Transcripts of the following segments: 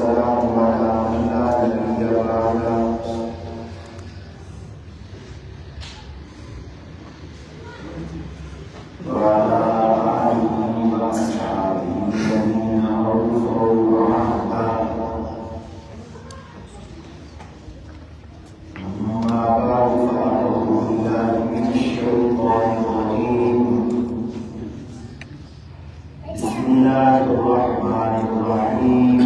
والسلام على من لا نبي بعده وعلى آله وأصحابه الذين أوفوا وعهدا. أما بعد فأعوذ بالله من الشيطان الرجيم. بسم الله الرحمن الرحيم.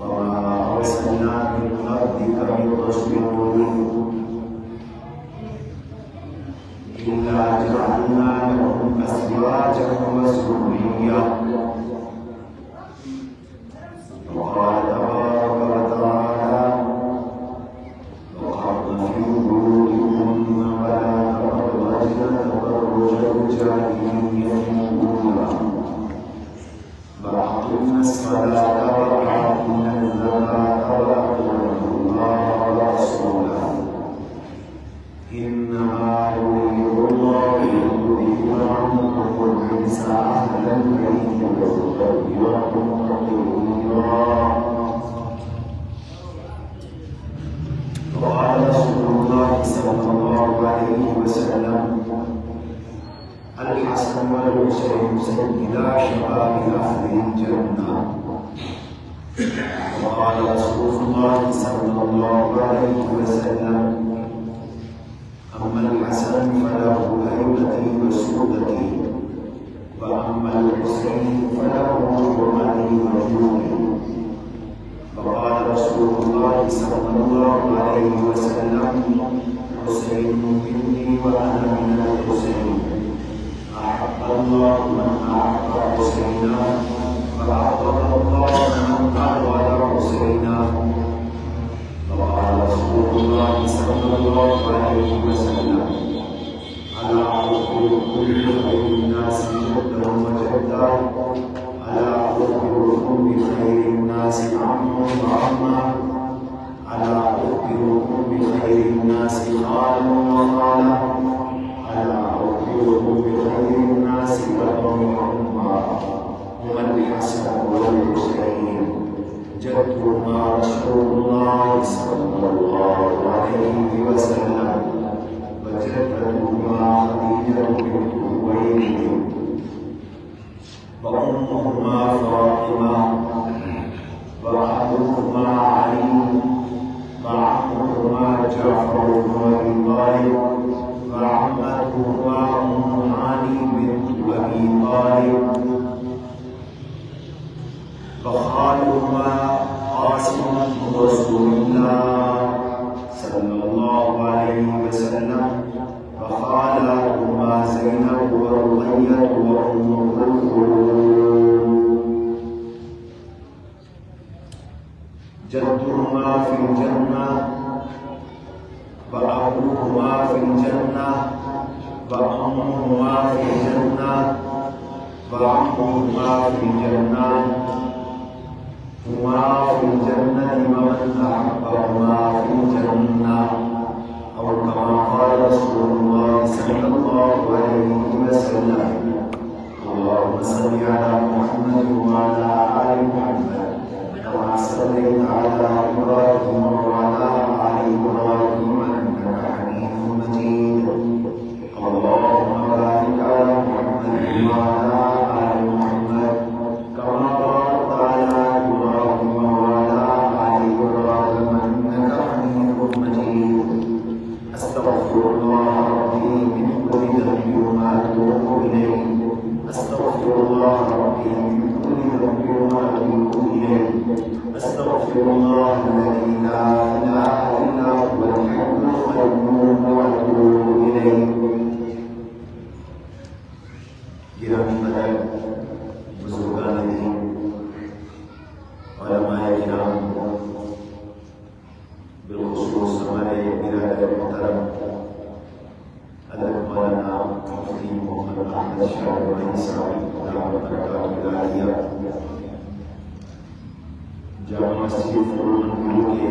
وما أرسلنا من قبلك من رسول إلا جعلنا لهم أزواجا وذرية. وقال تبارك وتعالى وقرن في بيوتكن ولا تبرجن تبرج الجاهلية الأولى وأقمنا الصلاة وآتينا الزكاة وأطعنا الله ورسوله إنما يريد الله ليذهب عنكم الرجس أهل البيت ويطهركم تطهيرا. وقال رسول الله صلى الله عليه وسلم الحسن والحسين سيدا شباب أهل الجنة. وقال رسول الله صلى الله عليه وسلم أما الحسن فله هيبتين وسودتين وأما الحسين فله جمالي وجودي. وقال رسول الله صلى الله عليه وسلم حسين مني وأنا من الحسين أحب الله من أحب حسينا وأبغض الله من أبغض حسينا. وقال رسول الله صلى الله عليه وسلم ألا أخبركم بخير الناس جدا وجدا ألا أخبركم بخير الناس عما وعما ألا أخبركم بخير الناس قالا وقالا ألا أخبركم بخير الناس أبا وأما هما الحسن والحسين جدهما رسول الله صلى الله عليه وسلم وجدتهما خديجة بنت خويلد وأمهما فاطمة وأبوهما علي وعمهما جعفر بن أبي طالب وعمتهما أم هاني بنت أبي طالب وخالهما قاسم رسول الله صلى الله عليه وسلم وخالهما زينب ورقية وأم كلثوم. جدهما في الجنة وأبوهما في الجنة وأمهما في الجنة وعمهما في الجنة هما في الجنة ومن أحبهما في الجنة أو كما قال رسول الله صلى الله عليه وسلم. اللهم صل على محمد وعلى آل محمد كما صليت على إبراهيم وعلى آل إبراهيم إنك حميد مجيد. اللهم بارك على محمد وعلى آل محمد كما باركت على إبراهيم وعلى آل إبراهيم إنك حميد مجيد. أستغفر الله ربي من كل ذنب وما أتوب إليه. أستغفر الله ربي من كل ذنب وما أتوب إليه. أستغفر الله الذي لا إله إلا هو الحي القيوم وأتوب إليه. گرامی قدر بزرگان دین، علماء کرام، بالخصوص ہمارے برادر محترم حضرت مولانا مفتی محمد احمد شاہ رحمانی صاحب دعوت برکات الہیہ جامع مسجد فروغ القلوب کے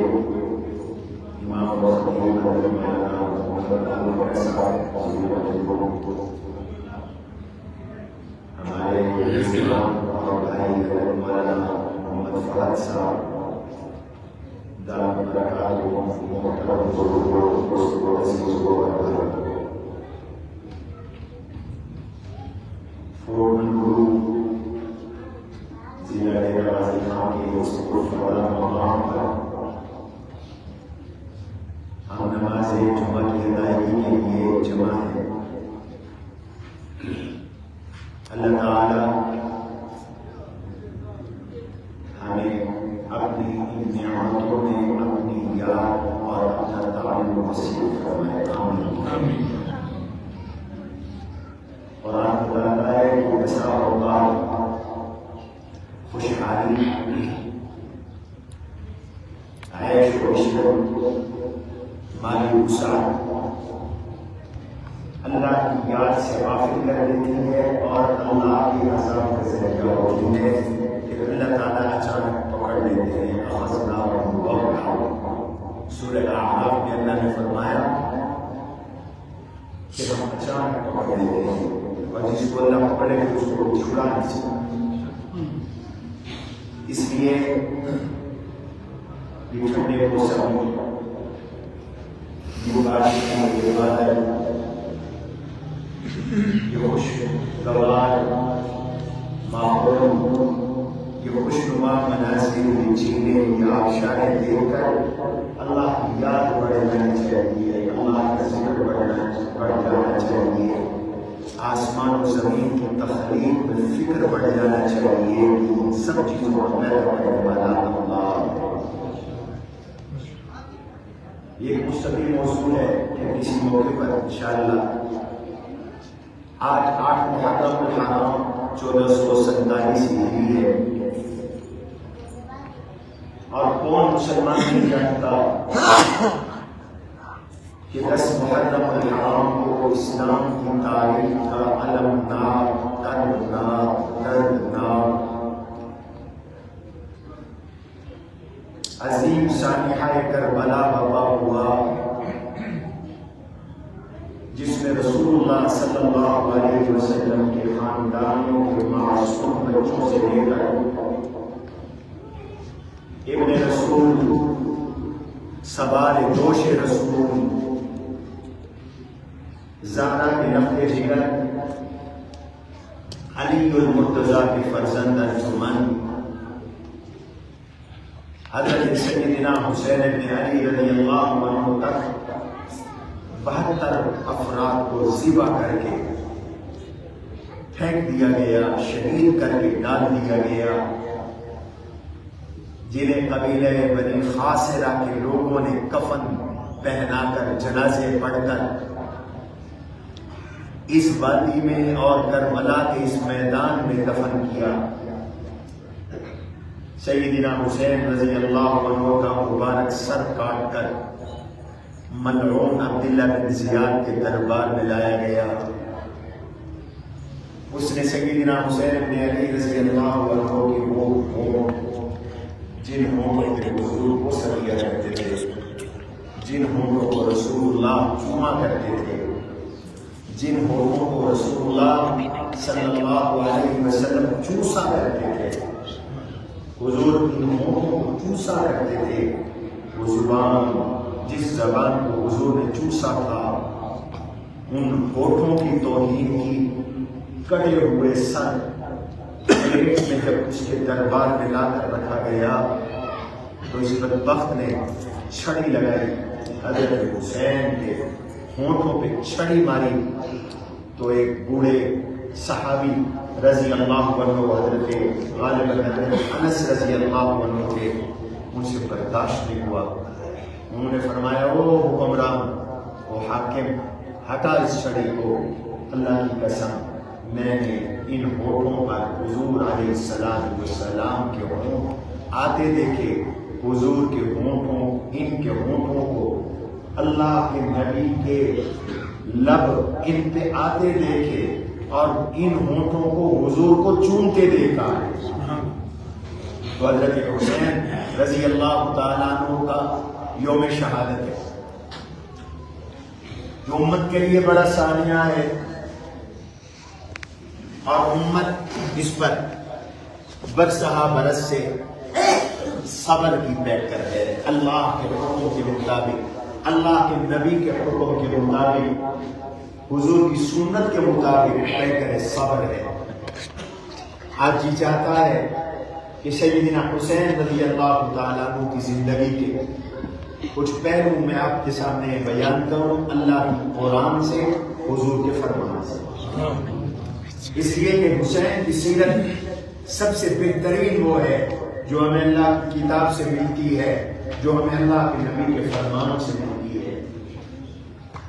امام و خطیب حضرت مولانا محمد احمد صاحب ہمارے اسلام کریم مولانا محمد فہد صاحب دامت برکاتہم محترم بزرگوں دوستوں عزیزوں فروغ گرو ضلع ڈیرہ غازی خان کے اس پرفضل مقام پر ہم نماز جمعہ کی ادائیگی کے لیے جمع ہیں. اللہ تعالی ہمیں اپنی ان نعمتوں میں اپنی یاد اور اپنا تعلق نصیب فرمائے. آمین. قرآن بتاتا ہے کہ ایسا اوقات خوشحالی عیش و عشرت مالی وسعت اللہ کی یاد سے غافل کر دیتی ہے اور اللہ کی عذاب کا ذریعہ ہوتی ہے کہ اللہ تعالیٰ اچانک پکڑ لیتے ہیں. اخذناہم بغتۃ. سورہ اعراف میں اللہ نے فرمایا کہ ہم اچانک پکڑ لیتے ہیں اور جس کو اللہ پکڑے گا اس کو چھڑا نہیں سکتا. اس لیے یہ ٹھنڈے موسم یہ بارش کے بادل یہ خوشگوار ماحول یہ خوشنما مناظر یہ جھیلیں یہ آبشاریں دیکھ کر اللہ کی یاد بڑھ جانی چاہیے. اللہ کا ذکر بڑھ جانا چاہیے. آسمان و زمین کی تخلیق میں فکر بڑھ جانا چاہیے. سب چیزوں کو پیدا کرنے والا اللہ. یہ ایک مستقل موضوع ہے کہ کسی موقع پر انشاءاللہ آج 8 محرم الحرام 1447 ہجری ہے اور کون مسلمان نہیں جانتا کہ 10 محرم الحرام کو اسلام کی تاریخ کا المنار دردناک عظیم سانحہ کربلا برپا ہوا جس میں رسول اللہ صلی اللہ علیہ وسلم کے خاندانوں کے معصوم بچوں سے لے کر ابن رسول سوار دوش رسول زہرا کے نفع جگر علی المرتضیٰ کے فرزند انجمن حضرت سیدنا حسین بن علی رضی اللہ عنہ تک 72 افراد کو ذبح کر کے پھینک دیا گیا، شہید کر کے ڈال دیا گیا، جنہیں قبیلہ بنی خاصرہ کے لوگوں نے کفن پہنا کر جنازے پڑھ کر اس وادی میں اور کربلا کے اس میدان میں دفن کیا. سیدنا حسین رضی اللہ عنہ کا مبارک سر کاٹ کر ملعون عبداللہ بن زیاد کے دربار میں لایا گیا. اس نے سیدنا حسین بن علی رضی اللہ عنہ کی وہ جن ہونٹوں کے حضور کو سریا کرتے تھے، جن ہونٹوں کو رسول اللہ چوما کرتے تھے، جن ہونٹوں کو رسول اللہ صلی اللہ علیہ وسلم چوسا کرتے تھے، حضور ان ہونٹوں کو چوسا کرتے تھے. وہ زبان جس زبان کو حضور نے چوسا تھا ان ہونٹوں کی توہین کی کڑے ہوئے سر پلیٹ میں جب اس کے دربار میں لا کر رکھا گیا تو اس بدبخت نے چھڑی لگائی، حضرت حسین کے ہونٹوں پہ چھڑی ماری تو ایک بوڑھے صحابی رضی اللہ عنہ حضرت غالب انس رضی اللہ عنہ تھے، ان سے برداشت نہیں ہوا. انہوں نے فرمایا او حکمران، او حاکم، ہٹا اس چھڑی کو. اللہ کی قسم میں نے ان ہونٹوں پر حضور علیہ السلام کے ہونٹ آتے دیکھے. حضور کے ہونٹوں، ان کے ہونٹوں کو اللہ کے نبی کے لب ان پہ آتے دیکھے اور ان ہونٹوں کو حضور کو چومتے دیکھا ہے. تو حضرت حسین رضی اللہ تعالیٰ عنہ کا یوم شہادت ہے جو امت کے لیے بڑا ثانیہ ہے اور امت اس پر برسہ برس سے صبر کی بیٹھ کر ہے، اللہ کے حکم کے مطابق، اللہ کے نبی کے حکم کے مطابق، حضور کی سنت کے مطابق بیٹھ کر صبر ہے۔ آج جی چاہتا ہے کہ سیدنا حسین رضی اللہ تعالیٰ عنہ کی زندگی کے کچھ پہلو میں آپ کے سامنے بیان کروں، اللہ کی قرآن سے، حضور کے فرمان سے، اس لیے کہ حسین کی سیرت سب سے بہترین وہ ہے جو ہمیں اللہ کی کتاب سے ملتی ہے، جو ہمیں اللہ کے نبی کے فرمانوں سے ملتی ہے۔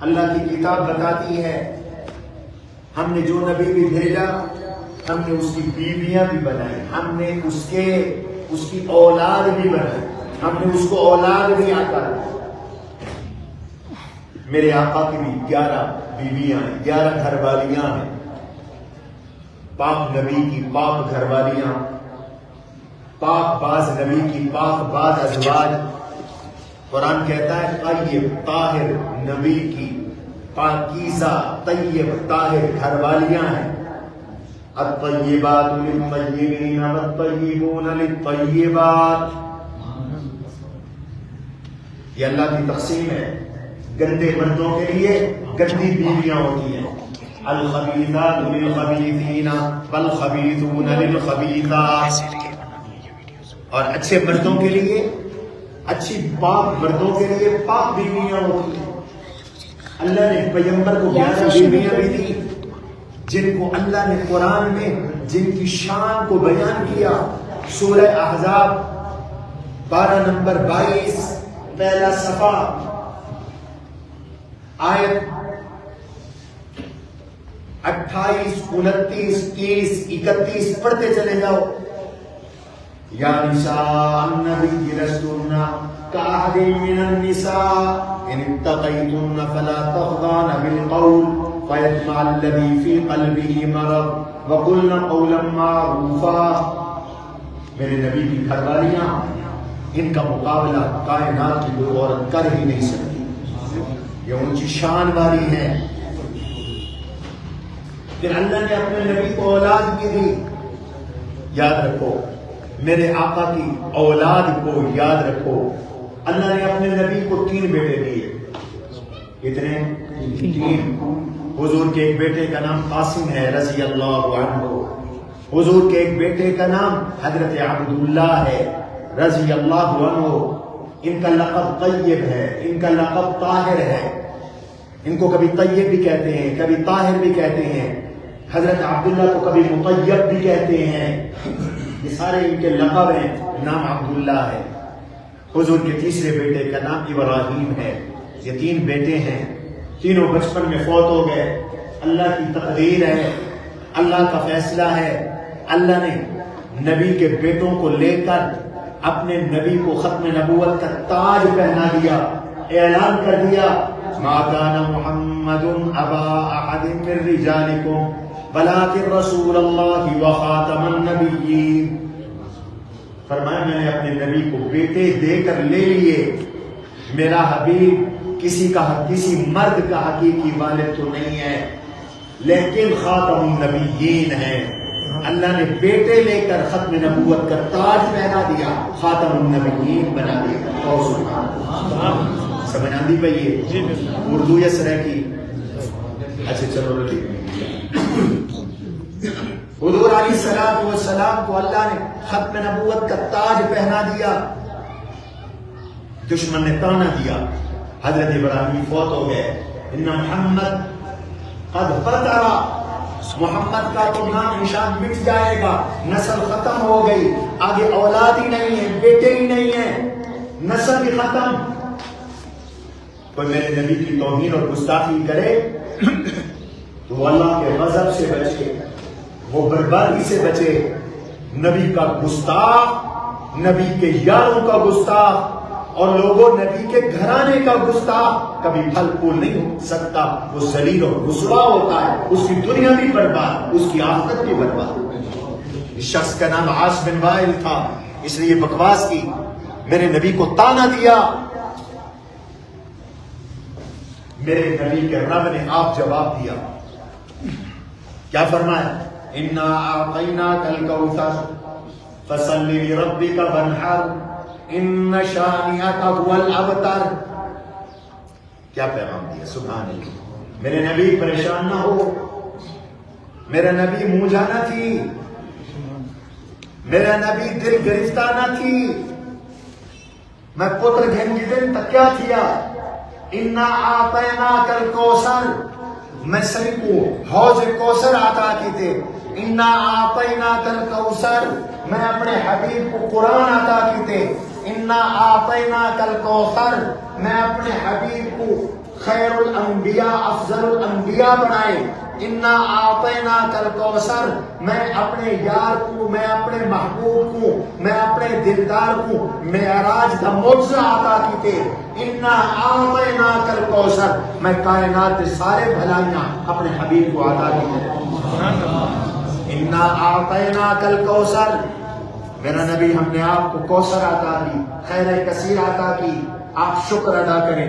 اللہ کی کتاب بتاتی ہے ہم نے جو نبی بھی بھیجا ہم نے اس کی بیویاں بھی بنائی، ہم نے اس کی اولاد بھی بنائی، ہم نے اس کو اولاد بھی عطا کی۔ میرے آقا کی بھی 11 بیویاں ہیں، 11 گھر والیاں ہیں، پاک نبی کی پاک گھر والیاں، پاک باز نبی کی پاک باز ازواج۔ قرآن کہتا ہے طیب طاہر نبی کی پاکیزہ طیب طاہر گھر والیاں ہیں۔ الطیبات للطیبین والطیبون للطیبات، یہ اللہ کی تقسیم ہے۔ گندے مردوں کے لیے گندی بیویاں ہوتی ہیں، الخبیثات للخبیثین والخبیثون للخبیثات، اور اچھے مردوں کے لیے، اچھی پاک مردوں کے لیے پاک بیویاں ہوتی ہیں۔ اللہ نے پیغمبر کو 11 بیویاں بھی دی جن کو اللہ نے قرآن میں جن کی شان کو بیان کیا۔ سورہ احزاب 12 نمبر 22 پہلا صفحہ آیت 28 29 30 31 پڑھتے چلے جاؤ۔ یا نساء النبی لستن کأحد من النساء ان اتقیتن فلا تخضعن بالقول فيطمع الذي في قلبه مرض وقلن قولا معروفا۔ میرے نبی کی گھر والیاں، ان کا مقابلہ کائنات کی کوئی عورت کر ہی نہیں سکتی، یہ اونچی شان والی ہے۔ پھر اللہ نے اپنے نبی کو اولاد بھی دی۔ یاد رکھو میرے آقا کی اولاد کو یاد رکھو، اللہ نے اپنے نبی کو 3 بیٹے دیے۔ کتنے؟ 3۔ حضور کے ایک بیٹے کا نام قاسم ہے رضی اللہ عنہ، حضور کے ایک بیٹے کا نام حضرت عبداللہ ہے رضی اللہ عنہ، ان کا لقب طیب ہے، ان کا لقب طاہر ہے، ان کو کبھی طیب بھی کہتے ہیں کبھی طاہر بھی کہتے ہیں، حضرت عبداللہ کو کبھی مطیب بھی کہتے ہیں، یہ سارے ان کے لقب ہیں، نام عبداللہ ہے۔ حضور کے تیسرے بیٹے کا نام ابراہیم ہے۔ یہ 3 بیٹے ہیں، تینوں بچپن میں فوت ہو گئے۔ اللہ کی تقدیر ہے، اللہ کا فیصلہ ہے، اللہ نے نبی کے بیٹوں کو لے کر اپنے نبی کو ختم نبوت کا تاج پہنا دیا، اعلان کر دیا ما کان محمد ابا احد من رجالکم ولکن رسول اللہ وخاتم النبیین۔ فرمایا میں نے اپنے نبی کو بیٹے دے کر لے لیے، میرا حبیب کسی مرد کا حقیقی والد تو نہیں ہے لیکن خاتم النبیین ہے۔ اللہ نے بیٹے لے کر ختم نبوت کا تاج پہنا دیا، خاتم النبیین بنا دیا۔ اور سبحان اللہ، سمجھ آندی پہ یہ اردو یا سرح کی؟ اچھا چلو رکھیے۔ حضور علیہ السلام والسلام کو اللہ نے ختم نبوت کا تاج پہنا دیا، دشمن نے تانا دیا، حضرت ابراہیم فوت ہو گئے۔ ان محمد قد بطر، محمد کا تو نام نشان مٹ جائے گا، نسل ختم ہو گئی، آگے اولاد ہی نہیں ہے، بیٹے ہی نہیں ہیں، نسل بھی ختم۔ کوئی میرے نبی کی توہین اور گستاخی کرے تو وہ اللہ کے غضب سے بچے، وہ بربادی سے بچے۔ نبی کا گستاخ، نبی کے یاروں کا گستاخ اور لوگوں نبی کے گھرانے کا گستاخ کبھی پھل پھول نہیں ہو سکتا، وہ ذلیل اور رسوا ہوتا ہے، اس کی دنیا بھی برباد، اس کی آخرت بھی برباد۔ اس شخص کا نام عاص بن وائل تھا، اس لیے بکواس کی، میرے نبی کو تانا دیا۔ میرے نبی کے رب نے آپ جواب دیا، کیا فرمایا؟ اِنَّا أَعْطَيْنَاكَ الْكَوْثَرَ فصلی لربک وانحر ان شانئک هو الابتر. کیا پیغام دیا، سبحان اللہ. میرے نبی پریشان نہ ہو، میرا نبی موجہ نہ تھی، میرا نبی دل گرفتہ نہ تھی. میں پتر گھن دن تک کیا کیا، انا آتیناک الکوثر، میں سبھی کو حوض کوثر عطا کی تھے. انا آتیناک الکوثر، میں اپنے حبیب کو قرآن عطا کی تھے. انا آتیناک الکوثر، میں اپنے حبیب کو خیر الانبیاء افضل الانبیاء بنائے. انا آتیناک الکوثر، میں اپنے یار کو، میں اپنے محبوب کو، میں اپنے دلدار کو معراج کا معجزہ عطا کی تھے. انا آتیناک الکوثر، میں کائنات کے سارے بھلائیاں اپنے حبیب کو عطا کی تھے. انا آتیناک الکوثر، میرا نبی ہم نے آپ کو کوثر عطا کی، خیر کثیر عطا کی. آپ شکر ادا کریں.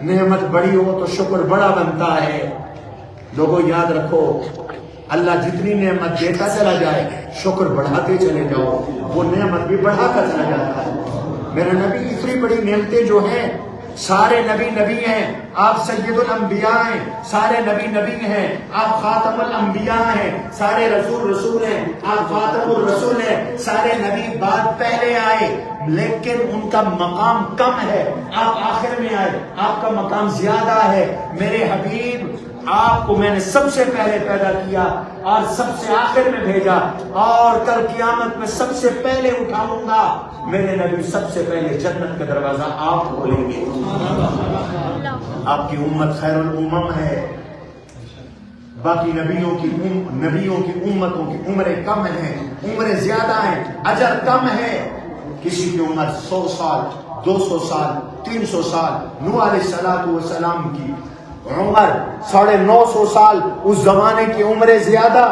نعمت بڑی ہو تو شکر بڑا بنتا ہے. لوگوں یاد رکھو، اللہ جتنی نعمت دیتا چلا جائے شکر بڑھاتے چلے جاؤ، وہ نعمت بھی بڑھاتا چلا جاتا ہے. میرا نبی اتنی بڑی نعمتیں جو ہیں، سارے نبی نبی ہیں، آپ سید الانبیاء ہیں، سارے نبی نبی ہیں، آپ خاتم الانبیاء ہیں، سارے رسول رسول ہیں، آپ خاتم الرسول ہیں. سارے نبی بعد پہلے آئے لیکن ان کا مقام کم ہے، آپ آخر میں آئے، آپ کا مقام زیادہ ہے. میرے حبیب، آپ کو میں نے سب سے پہلے پیدا کیا اور سب سے آخر میں بھیجا، اور کل قیامت میں سب سے پہلے اٹھاؤں گا. میرے نبی سب سے پہلے جنت کا دروازہ آپ کھولیں گے. آپ کی امت خیر الامم ہے. باقی نبیوں کی امتوں کی عمریں کم ہیں، عمریں زیادہ ہیں، اجر کم ہے. کسی کی عمر 100 سال، 200 سال، 300 سال. نوح علیہ السلام کی عمر 950 سال، اس زمانے کی عمریں زیادہ.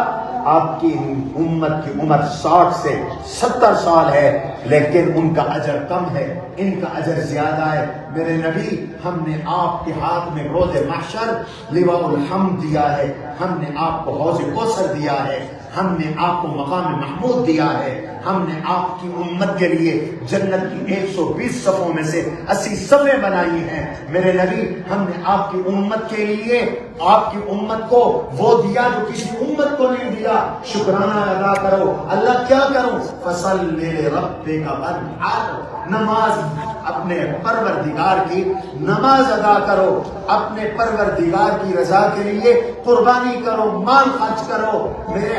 آپ کی امت کی عمر 60 سے 70 سال ہے لیکن ان کا اجر کم ہے، ان کا اجر زیادہ ہے. میرے نبی، ہم نے آپ کے ہاتھ میں روز محشر لواء الحمد دیا ہے، ہم نے آپ کو حوض کوثر دیا ہے، ہم نے آپ کو مقام محمود دیا ہے، ہم نے آپ کی امت کے لیے جنت کی 120 صفوں میں سے 80 صفیں بنائی ہیں. میرے نبی، ہم نے آپ کی امت کے لیے، آپ کی امت کو وہ دیا جو کسی امت کو نہیں دیا. شکرانہ ادا کرو. اللہ کیا کروں؟ فصلی لربک وانحر، نماز اپنے پروردگار کی نماز ادا کرو، اپنے پروردگار کی رضا کے لیے قربانی کرو، مال خرچ کرو. میرے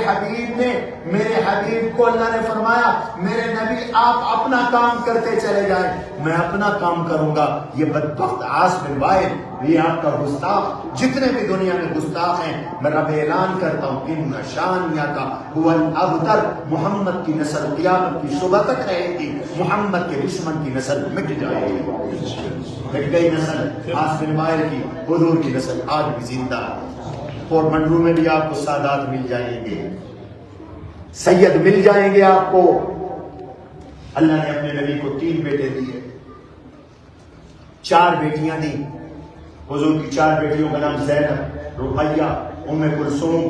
حبیب کو اللہ نے فرمایا، میرے نبی آپ اپنا کام کرتے چلے جائیں، میں اپنا کام کروں گا. یہ بدبخت عاص بن وائل، یہ آپ کا گستاخ، جتنے بھی دنیا میں گستاخ ہیں، میں رب اعلان کرتا ہوں ان شانیہ کا هو الابتر. محمد کی نسل قیامت کی صبح تک رہے گی. محمد کے دشمن کی نسل مٹ جائے گی. مٹ گئی نسل عاص بن وائل کی، حضور کی نسل آج بھی زندہ. اور منڈو میں بھی آپ کو سادات مل جائیں گے، سید مل جائیں گے آپ کو. اللہ نے اپنے نبی کو 3 بیٹے دیے، 4 بیٹیاں دی. حضور کی 4 بیٹیوں کا نام زینب، رقیہ، ام کلثوم.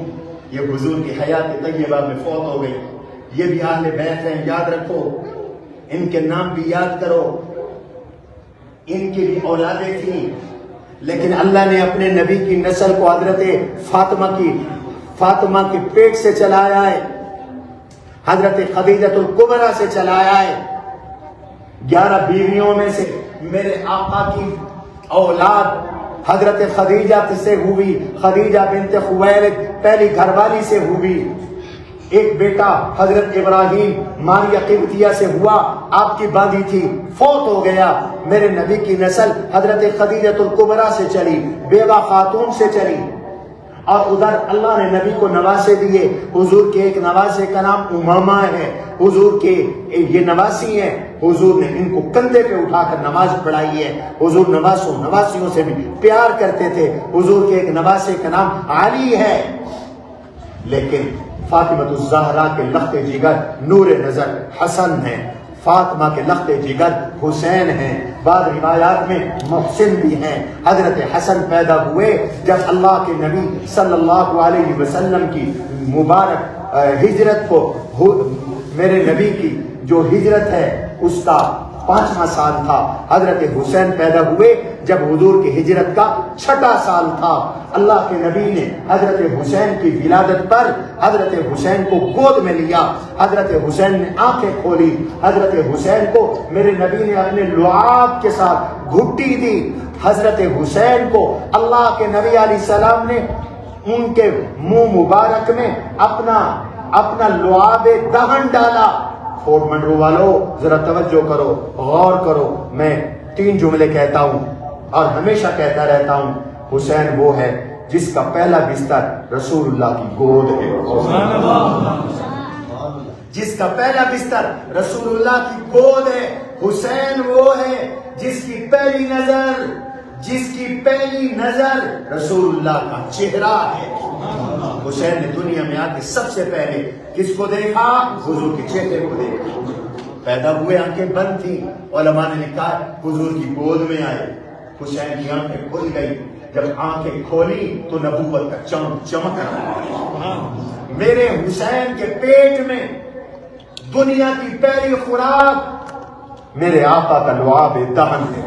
یہ حضور کی حیات طیبہ میں فوت ہو گئی. یہ بھی اہل بیت ہیں، یاد رکھو، ان کے نام بھی یاد کرو. ان کی بھی اولادیں تھیں لیکن اللہ نے اپنے نبی کی نسل کو حضرت فاطمہ کے پیٹ سے چلایا ہے، حضرت خدیجۃ الکبریٰ سے چلایا ہے. 11 بیویوں میں سے میرے آقا کی اولاد حضرت خدیجہ سے ہوئی، خدیجہ بنت خویلد پہلی گھر والی سے ہوئی. ایک بیٹا حضرت ابراہیم ماریہ قبطیہ سے ہوا، آپ کی باندھی تھی، فوت ہو گیا. میرے نبی کی نسل حضرت خدیجۃ الکبریٰ سے چلی، بیوہ خاتون سے چلی. اور ادھر اللہ نے نبی کو نواسے دیے. حضور کے ایک نواسے کا نام امامہ ہے، حضور کے یہ نواسی ہیں. حضور نے ان کو کندھے پہ اٹھا کر نماز پڑھائی ہے. حضور نواسیوں سے بھی پیار کرتے تھے. حضور کے ایک نواسے کا نام علی ہے. لیکن فاطمہ الزہرا کے لخت جگر نور نظر حسن ہیں، فاطمہ کے لخت جگر حسین ہیں. بعض روایات میں محسن بھی ہیں. حضرت حسن پیدا ہوئے جب اللہ کے نبی صلی اللہ علیہ وسلم کی مبارک ہجرت کو میرے نبی کی جو ہجرت ہے اس کا 5واں سال تھا، حضرت حسین پیدا ہوئے جب حضور کی ہجرت کا 6واں سال تھا۔ اللہ کے نبی نے حضرت حسین کی ولادت پر حضرت حسین کو گود میں لیا، حضرت حسین نے آنکھیں کھولی، حضرت حسین کو میرے نبی نے اپنے لعاب کے ساتھ گھٹی دی، حضرت حسین کو اللہ کے نبی علیہ السلام نے ان کے منہ مبارک میں اپنا لعاب دہن ڈالا۔ فورٹ منڈرو والو ذرا توجہ کرو، غور کرو، میں 3 جملے کہتا ہوں اور ہمیشہ کہتا رہتا ہوں، حسین وہ ہے جس کا پہلا بستر رسول اللہ کی گود ہے، جس کا پہلا بستر رسول اللہ کی گود ہے۔ حسین وہ ہے جس کی پہلی نظر رسول اللہ کا چہرہ ہے۔ حسین نے دنیا میں آ کے سب سے پہلے کس کو دیکھا؟ حضور کے چہرے کو دیکھا۔ پیدا ہوئے آنکھیں بند تھی، علماء نے لکھا حضور کی گود میں آئے، حسین کی آنکھیں کھل گئی، جب آنکھیں کھولی تو نبوت کا چمک رہا۔ میرے حسین کے پیٹ میں دنیا کی پہلی خوراک میرے آقا کا لعاب دہن ہے،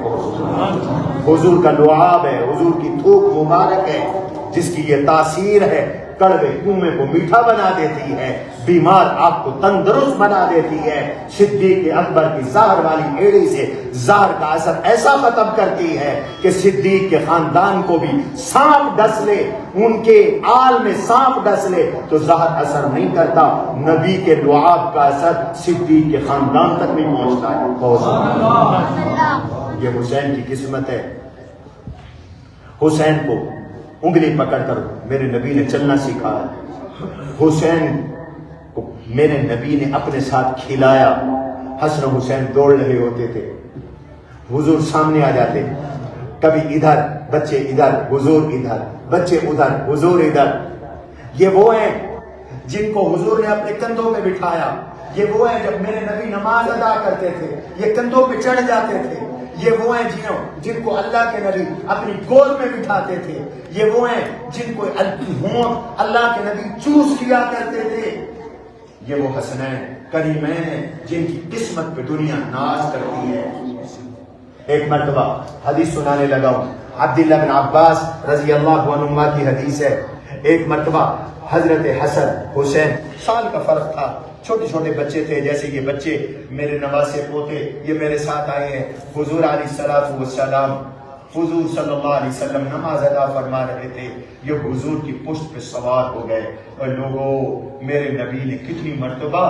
حضور کا لعاب ہے، حضور کی تھوک مبارک ہے، جس کی یہ تاثیر ہے کڑوے کنویں کو میٹھا بنا دیتی ہے، بیمار آپ کو تندرست بنا دیتی ہے، صدیق اکبر کی زہر والی ایڑی سے زہر کا اثر ایسا ختم کرتی ہے کہ صدیق کے خاندان کو بھی سانپ ڈس لے، ان کے آل میں سانپ ڈس لے تو زہر اثر نہیں کرتا، نبی کے لعاب کا اثر صدیق کے خاندان تک نہیں پہنچتا ہے۔ یہ حسین کی قسمت ہے۔ حسین کو انگلی پکڑ کر میرے نبی نے چلنا سکھایا، حسین کو میرے نبی نے اپنے ساتھ کھلایا۔ حسن و حسین دوڑ رہے ہوتے تھے، حضور سامنے آ جاتے، کبھی ادھر بچے ادھر، حضور ادھر، بچے ادھر، حضور ادھر۔ یہ وہ ہیں جن کو حضور نے اپنے کندھوں پہ بٹھایا، یہ وہ ہیں جب میرے نبی نماز ادا کرتے تھے یہ کندھوں پہ چڑھ جاتے تھے، یہ وہ ہیں جن کو اللہ کے نبی اپنی گود میں بٹھاتے تھے، یہ وہ ہیں جن کو ہونٹ اللہ کے نبی چوس کیا کرتے تھے، یہ وہ حسنین کریمین ہیں جن کی قسمت پہ دنیا ناز کرتی ہے۔ ایک مرتبہ حدیث سنانے لگا ہوں، عبداللہ بن عباس رضی اللہ عنہما کی حدیث ہے، ایک مرتبہ حضرت حسن حسین سال کا فرق تھا، چھوٹے چھوٹے بچے تھے، جیسے یہ بچے میرے نواسے پوتے یہ میرے ساتھ آئے ہیں۔ حضور علیہ السلام حضور صلی اللہ علیہ وسلم نماز ادا فرما رہے تھے، یہ حضور کی پشت پہ سوار ہو گئے، اور لوگوں میرے نبی نے کتنی مرتبہ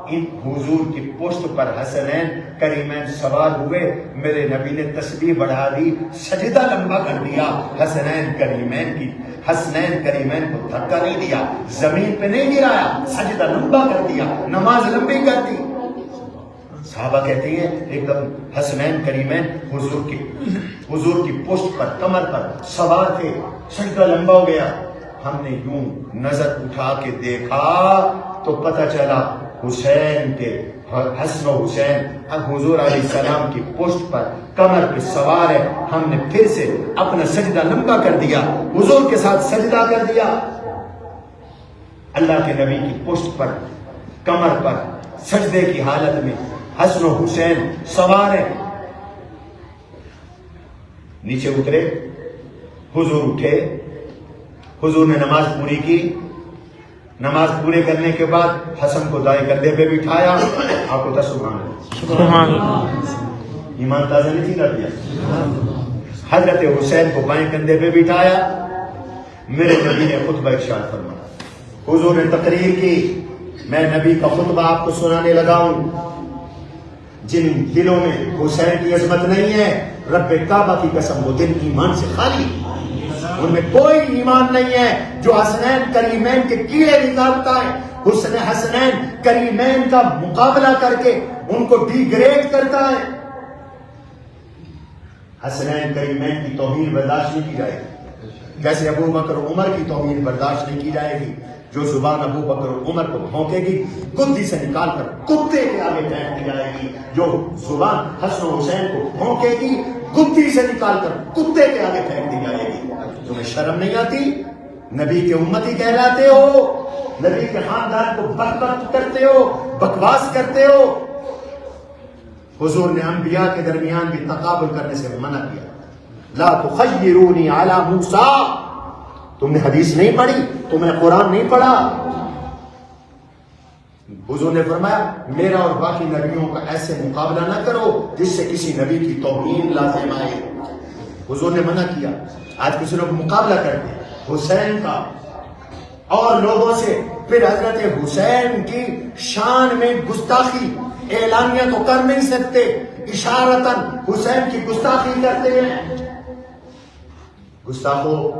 ان حضور کی پشت پر حسنین کریمین سوار ہوئے، میرے نبی نے تسبیح بڑھا دی، سجدہ لمبا کر دیا، حسنین کریمین کو دھکا نہیں دیا، زمین پہ نہیں گرایا، سجدہ لمبا کر دیا، نماز لمبی کر دی۔ صحابہ کہتے ہیں ایک دم حسنین کریمین حضور کی پشت پر کمر پر سوار تھے، سجدہ لمبا ہو گیا، ہم نے یوں نظر اٹھا کے دیکھا تو پتہ چلا حسین کے حسن و حسین اب حضور علیہ السلام کی پشت پر کمر پہ سوار ہے۔ ہم نے پھر سے اپنا سجدہ لمبا کر دیا، حضور کے ساتھ سجدہ کر دیا۔ اللہ کے نبی کی پشت پر کمر پر سجدے کی حالت میں حسن و حسین سوار ہے۔ نیچے اترے، حضور اٹھے، حضور نے نماز پوری کی، نماز پورے کرنے کے بعد حسن کو دائیں کندھے پہ بٹھایا، آپ کو سبحان اللہ، ایمان تازہ نہیں تھی کر دیا۔ حضرت حسین کو بائیں کندھے پہ بٹھایا، میرے نبی نے خطبہ ارشاد فرمایا، حضور نے تقریر کی، میں نبی کا خطبہ آپ کو سنانے لگا ہوں۔ جن دلوں میں حسین کی عظمت نہیں ہے، رب کعبہ کی قسم وہ دل ایمان سے خالی، ان میں کوئی ایمان نہیں ہے جو حسنین کریمین کے کیڑے نکالتا ہے، حسنین کریمین کا مقابلہ کر کے ان کو ڈی گریڈ کرتا ہے۔ حسنین کریمین کی توہین برداشت نہیں کی جائے گی، جیسے ابو بکر عمر کی توہین برداشت نہیں کی جائے گی۔ جو زبان ابو بکر عمر کو بھونکے گی گدی سے نکال کر کتے کے آگے پھینک دی جائے گی، جو زبان حسن و حسین کو بھونکے گی گدی سے نکال کر کتے کے آگے پھینک دی جائے گی۔ تمہیں شرم نہیں آتی؟ نبی کے امتی کہلاتے ہو، نبی کے خاندان کو بک کرتے ہو، بکواس کرتے ہو۔ حضور نے انبیاء کے درمیان بھی تقابل کرنے سے منع کیا، لا تخیرونی علی موسیٰ۔ تم نے حدیث نہیں پڑھی، تم نے قرآن نہیں پڑھا۔ حضور نے فرمایا میرا اور باقی نبیوں کا ایسے مقابلہ نہ کرو جس سے کسی نبی کی توہین لازم آئے۔ حضور نے منع کیا۔ آج کسی لوگ مقابلہ کرتے ہیں حسین کا اور لوگوں سے، پھر حضرت حسین کی شان میں گستاخی اعلانیہ تو کر نہیں سکتے، اشارتاً حسین کی گستاخی کرتے ہیں۔ گستاخو،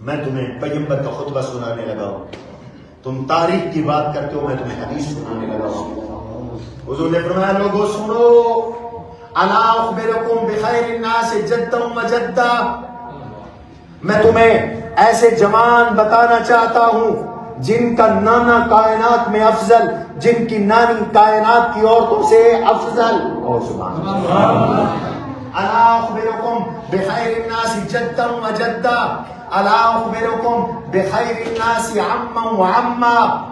میں تمہیں پیغمبر کا خطبہ سنانے لگا ہوں، تم تاریخ کی بات کرتے ہو، میں تمہیں حدیث سنانے لگا ہوں۔ حضور نے فرمایا لوگوں سنو، الا اخبرکم بخیر الناس جدا وجدا، میں تمہیں ایسے جوان بتانا چاہتا ہوں جن کا نانا کائنات میں افضل، جن کی نانی کائنات کی عورتوں سے افضل۔ اور سبحان اللہ۔ الا اخبرکم بخیر الناس جدا وجدا، الا اخبرکم بخیر الناس عما وعما،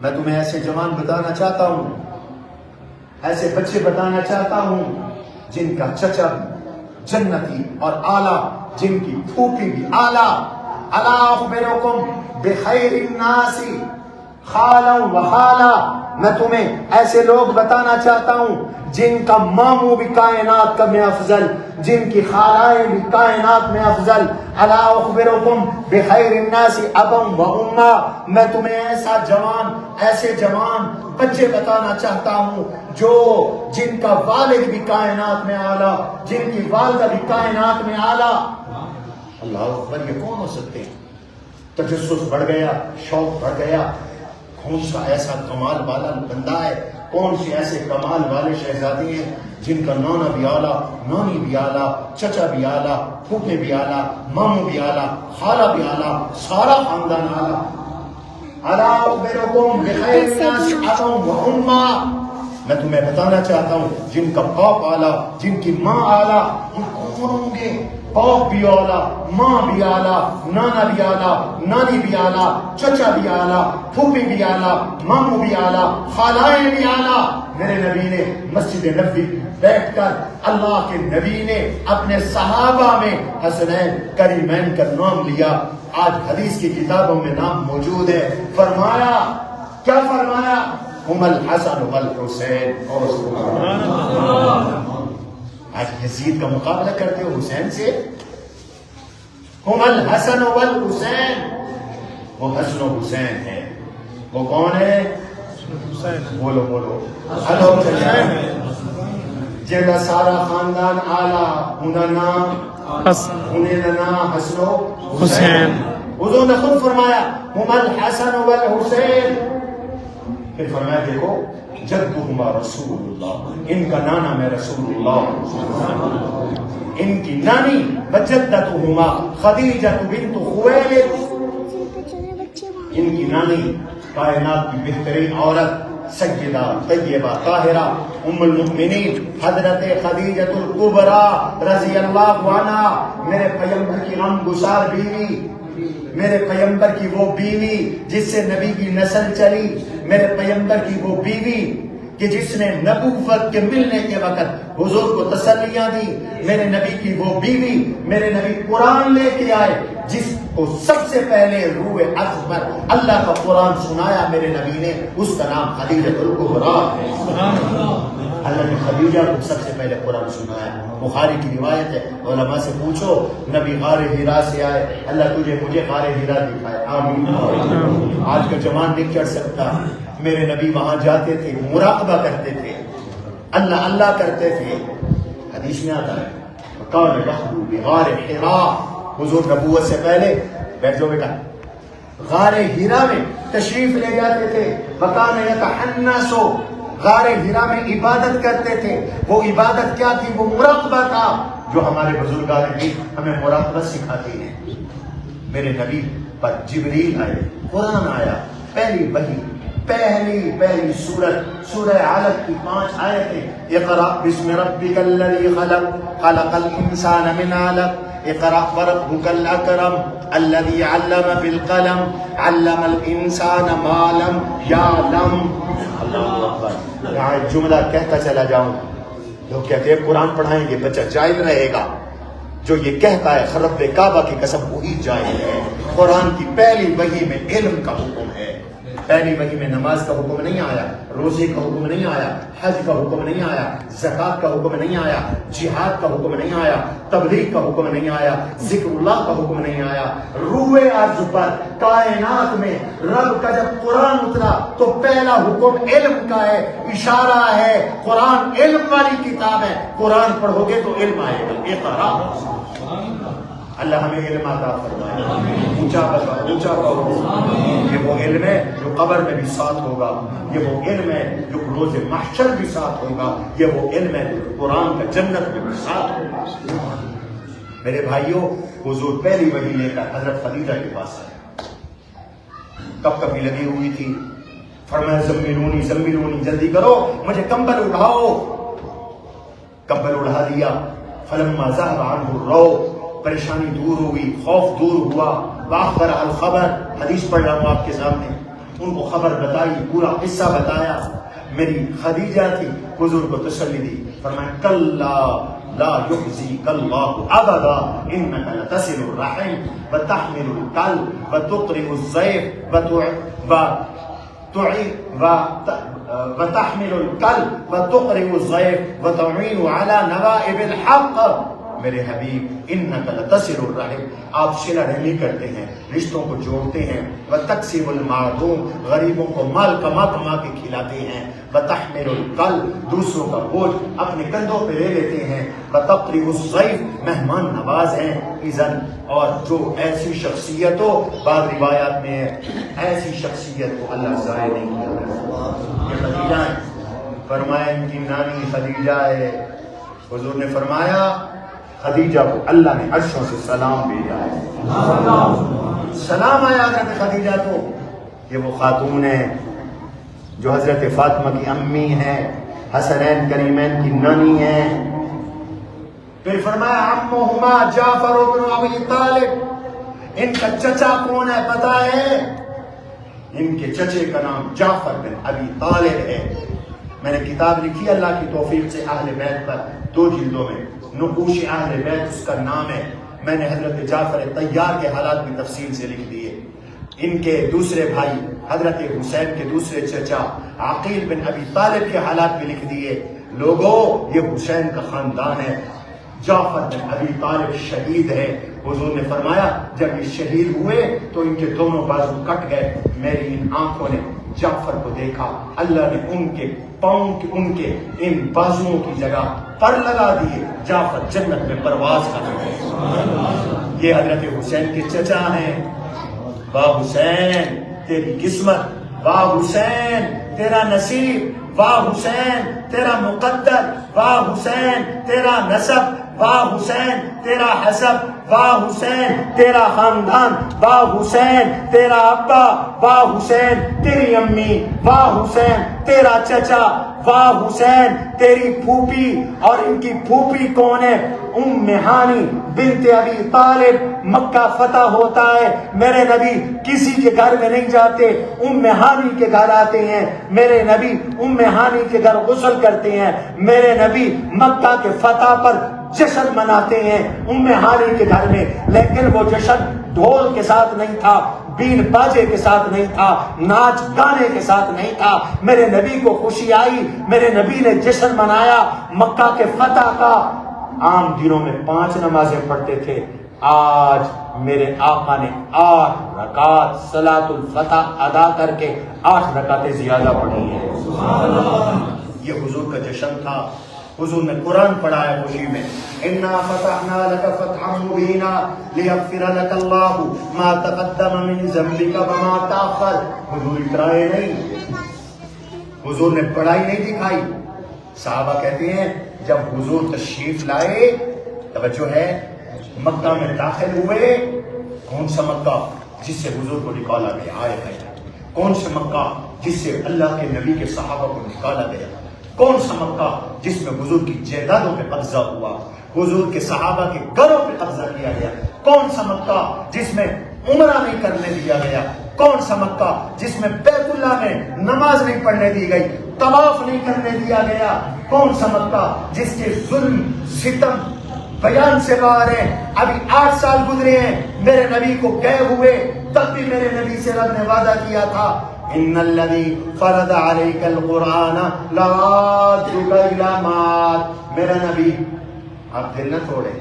میں تمہیں ایسے جوان بتانا چاہتا ہوں، ایسے بچے بتانا چاہتا ہوں جن کا چچا جنتی اور اعلیٰ، جن کی پھوپھی بھی اعلیٰ۔ الا اخبرکم بخیر الناس خالا وخالا، میں تمہیں ایسے لوگ بتانا چاہتا ہوں جن کا ماموں بھی کائنات کا میں افضل، جن کی خالائیں بھی کائنات میں افضل۔ الا اخبرکم بخیر الناس ابا و اما، میں تمہیں ایسے جوان بچے بتانا چاہتا ہوں جن کا والد بھی کائنات میں اعلیٰ، جن کی والدہ بھی کائنات میں اعلیٰ۔ اللہ اکبر، یہ کون ہو سکتے ہیں؟ تجسس بڑھ گیا، شوق بڑھ گیا، کون سا ایسا کمال والا بندہ ہے، کون سے ایسے کمال والے شہزادی ہیں جن کا نانا بھی اعلیٰ، نانی بھی اعلیٰ، چچا بھی اعلیٰ، پھوپھے بھی اعلیٰ، ماموں بھی اعلیٰ، خالہ بھی اعلیٰ، سارا خاندان اعلیٰ۔ الا اخبرکم بخیر الناس ابا و اما، میں تمہیں بتانا چاہتا ہوں جن کا باپ اعلیٰ، جن کی ماں اعلیٰ، ان کون ہوں گے؟ باپ بھی اعلیٰ، ماں بھی اعلیٰ، نانا بھی اعلیٰ، نانی بھی اعلیٰ، چچا بھی اعلیٰ، پھوپھی بھی اعلیٰ، ماموں بھی اعلیٰ، خالائیں بھی اعلیٰ۔ میرے نبی نے مسجد نبوی بیٹھ کر، اللہ کے نبی نے اپنے صحابہ میں حسنین کریمین کا نام لیا۔ آج حدیث کی کتابوں میں نام موجود ہے۔ فرمایا، کیا فرمایا؟ ہم الحسن والحسین۔ اور سبحان اللہ، آج یزید کا مقابلہ کرتے ہو حسین سے؟ ہم الحسن والحسین، وہ حسن و حسین ہے۔ وہ کون ہے؟ بولو بولو، جیڑا سارا خاندان اعلیٰ، انہیں نام حسن و حسین۔ حضور نے خود فرمایا ہم الحسن والحسین، پھر فرمایا دیکھو جدہما رسول اللہ، ان کا نانا میں رسول اللہ، ان کی نانی وجدتہما خدیجہ بنت خویلد، ان کی نانی کائنات کی بہترین عورت سیدہ طیبہ طاہرہ ام المؤمنین حضرت خدیجہ الکبریٰ رضی اللہ عنہا، میرے پیغمبر کی غم گسار بیوی، میرے پیغمبر کی وہ بیوی جس سے نبی کی نسل چلی، میرے پیغمبر کی وہ بیوی کہ جس نے نبوت کے ملنے کے وقت حضور کو تسلیاں دی، میرے نبی کی وہ بیوی، میرے نبی قرآن لے کے آئے جس کو سب سے پہلے روح عرض پر اللہ کا قرآن سنایا میرے نبی نے، اس کا نام خدیجہ الکبریٰ ہے۔ اللہ نے خدیجہ کو سب سے پہلے قرآن سنایا۔ بخاری کی روایت ہے، علماء سے پوچھو نبی غار حرا سے آئے، اللہ تجھے مجھے غار حرا دکھائے، آمین۔ آج کا جوان نہیں چڑھ سکتا، میرے نبی وہاں جاتے تھے، مراقبہ کرتے تھے، اللہ اللہ کرتے تھے۔ حدیث میں آتا ہے وَقَالَ لَهُ بِغَارِ حِرَا، حضور نبوت سے پہلے بیٹھ جاؤ بیٹا، غار حرا میں تشریف لے جاتے تھے۔ وَقَالَ يَتَحَنَّسُ، غار حرا میں عبادت کرتے تھے۔ وہ عبادت کیا تھی؟ وہ مراقبہ تھا، جو ہمارے بزرگان بھی ہمیں مراقبہ سکھاتے ہیں۔ میرے نبی پر جبریل آئے، قرآن آیا، پہلی وحی پہلی سورت سورہ علق کی 5 آیتیں، اقرأ بسم ربک الذی خلق خلق الانسان من علق اقرأ وربک الاکرم الذی علم بالقلم علم الانسان ما لم یعلم۔ اللہ اکبر۔ یہاں ایک جملہ کہتا چلا جاؤں، لوگ کہتے ہیں قرآن پڑھائیں گے بچہ جاہل رہے گا، جو یہ کہتا ہے رب کعبہ کی قسم وہی جاہل ہے۔ قرآن کی پہلی وحی میں علم کا حکم ہے، پہلی وحی میں نماز کا حکم نہیں آیا، روزے کا حکم نہیں آیا، حج کا حکم نہیں آیا، زکوٰۃ کا حکم نہیں آیا، جہاد کا حکم نہیں آیا، تبلیغ کا حکم نہیں آیا، ذکر اللہ کا حکم نہیں آیا۔ روئے ارض پر کائنات میں رب کا جب قرآن اترا تو پہلا حکم علم کا ہے، اشارہ ہے قرآن علم والی کتاب ہے، قرآن پڑھو گے تو علم آئے گا۔ اقرا، اللہ ہمیں علم عطا فرمائے، اونچا بتاؤ، اونچا کہو۔ یہ وہ علم ہے جو قبر میں بھی ساتھ ہوگا، یہ وہ علم ہے جو روز محشر بھی ساتھ ہوگا، یہ وہ علم ہے جو قرآن کا جنت میں بھی ساتھ ہوگا۔ میرے بھائیوں، حضور پہلی وحی لے کر حضرت خدیجہ کے پاس آئے، کب کبھی لگی ہوئی تھی، فرمایا زملونی زملونی، جلدی کرو مجھے کمبل اڑاؤ۔ کمبل اڑا دیا، فلما ذهب عنه الروع، پریشانی دور ہوئی، خوف دور ہوا، واخبر الخبر، حدیث پڑھ رہا ہوں آپ کے سامنے، ان کو خبر بتائی، پورا قصہ بتایا۔ میری خدیجہ تھی، حضور کو تسلی دی، فرمایا کلا لا يخزيك الله ابدا انك لتصل الرحم وتحمل الكلب وتقرئ الضيف وتحمل الكلب وتقرئ الضيف وتعين على نوائب الحق۔ میرے حبیب انک لتصل الرحم، آپ صلہ رحمی کرتے ہیں، رشتوں کو جوڑتے ہیں، وتکسب المعدوم، غریبوں کو مال کما کما کے کھلاتے ہیں، وتحمل الکلب، دوسروں کا بوجھ اپنے کندھوں پہ لے لیتے ہیں، وتقرئ الضیف، مہمان نواز ہیں۔ اذن، اور جو ایسی شخصیت ہو، بعض روایات میں ایسی شخصیت کو اللہ ضائع نہیں کرتا۔ یہ خدیجہ ہے، فرمایا ان کی نانی خدیجہ ہے۔ حضور نے فرمایا خدیجہ کو اللہ نے عرشوں سے سلام بھیجا ہے، سلام آیا حضرت خدیجہ کو۔ یہ وہ خاتون ہے جو حضرت فاطمہ کی امی ہیں، حسنین کریمین کی نانی ہیں۔ پھر فرمایا عمہما جعفر بن ابی طالب، ان کا چچا کون ہے پتہ ہے؟ ان کے چچے کا نام جعفر بن ابی طالب ہے۔ میں نے کتاب لکھی اللہ کی توفیق سے اہل بیت پر، 2 جلدوں میں، نقوش اہل بیت اس کا نام ہے۔ میں نے حضرت جعفر طیار کے حالات بھی تفصیل سے لکھ دیے۔ ان کے دوسرے بھائی حضرت حسین کے دوسرے چچا عقیل بن ابی طالب کے حالات بھی لکھ دیے۔ لوگوں، یہ حسین کا خاندان ہے۔ جعفر بن ابی طالب شہید ہے۔ حضور نے فرمایا جب یہ شہید ہوئے تو ان کے دونوں بازو کٹ گئے۔ میری ان آنکھوں نے جعفر کو دیکھا، اللہ نے ان کے پاؤں کے ان کے ان بازوؤں کی جگہ پر لگا دیے، جعفر جنت میں پرواز کر رہے ہیں۔ یہ حضرت حسین کے چچا ہیں۔ واہ حسین تیری قسمت، واہ حسین تیرا نصیب، واہ حسین تیرا مقدر، واہ حسین تیرا نسب، واہ حسین تیرا حسب، واہ حسین تیرا خاندان، واہ حسین تیرا ابا، واہ حسین تیری امی، واہ حسین تیرا چچا، واہ حسین تیری پھوپھی۔ اور ان کی پھوپھی کون ہے؟ ام ہانی بنت ابی طالب۔ مکہ فتح ہوتا ہے، میرے نبی کسی کے گھر میں نہیں جاتے، ام ہانی کے گھر آتے ہیں۔ میرے نبی ام ہانی کے گھر غسل کرتے ہیں۔ میرے نبی مکہ کے فتح پر جشن مناتے ہیں ام ہانی کے گھر میں، لیکن وہ جشن ڈھول کے ساتھ نہیں تھا، بین باجے کے ساتھ نہیں تھا، ناچ گانے کے ساتھ نہیں تھا۔ میرے نبی کو خوشی آئی، میرے نبی نے جشن منایا مکہ کے فتح کا۔ عام دنوں میں 5 نمازیں پڑھتے تھے، آج میرے آقا نے 8 رکعات صلاۃ الفتح ادا کر کے 8 رکعتیں زیادہ پڑھی ہیں۔ یہ حضور کا جشن تھا۔ حضور نے قرآن پڑھایا خوشی میں، اِنَّا فَتَحْنَا لَكَ فَتْحًا مُبِينًا لِيَغْفِرَ لَكَ اللَّهُ مَا تَقَدَّمَ مِن ذَنبِكَ وَمَا تَأَخَّرَ۔ حضور اترائے نہیں، حضور نے پڑھائی نہیں دکھائی۔ صحابہ کہتے ہیں جب حضور تشریف لائے، توجہ ہے، مکہ میں داخل ہوئے، کون سا مکہ جس سے حضور کو نکالا گیا، آئے ہے، کون سا مکہ جس سے اللہ کے نبی کے صحابہ کو نکالا گیا؟ کون سا مکہ جس میں حضور کی جائیدادوں پہ قبضہ ہوا، حضور کے صحابہ کے گھروں پہ قبضہ کیا گیا؟ کون سا مکہ جس میں عمرہ نہیں کرنے دیا گیا؟ کون سا مکہ جس میں بیت اللہ میں نماز نہیں پڑھنے دی گئی، طواف نہیں کرنے دیا گیا؟ کون سا مکہ جس کے ظلم ستم بیان سے باہر ہیں؟ ابھی 8 سال گزرے ہیں میرے نبی کو گئے ہوئے، تب بھی میرے نبی سے رب نے وعدہ کیا تھا ان الذی فرض علیک القرآن لرادک الی معاد۔ میرا نبی آپ دل نہ توڑیں،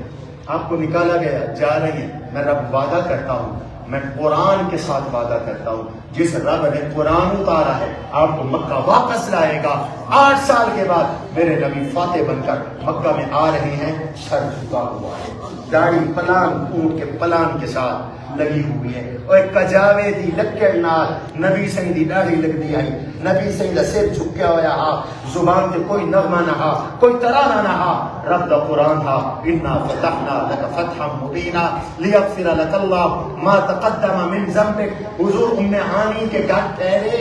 آپ کو نکالا گیا، جا رہے ہیں، میں رب وعدہ کرتا ہوں، میں قرآن کے ساتھ وعدہ کرتا ہوں، جس رب نے قرآن اتارا ہے آپ کو مکہ واپس لائے گا۔ 8 سال کے بعد میرے نبی فاتح بن کر مکہ میں آ رہے ہیں، سر جھکا ہوا ہے، داڑھی پلان اونٹ کے پلان کے ساتھ لگی ہوئی ہے، اور ایک کجاوے دی لکڑ نال نبی سنگ دی داڑھی لگ دی آئی، نبی سنگ دا سر جھکیا ہوا ہا، زبان تے کوئی نغمہ نہ ہا، کوئی ترانہ نہ ہا، رب دا قرآن تھا انا فتحنا لک فتحا مبینا لیغفر لک اللہ ما تقدم من ذنبک۔ حضور ام ہانی کے گھر ٹھہرے،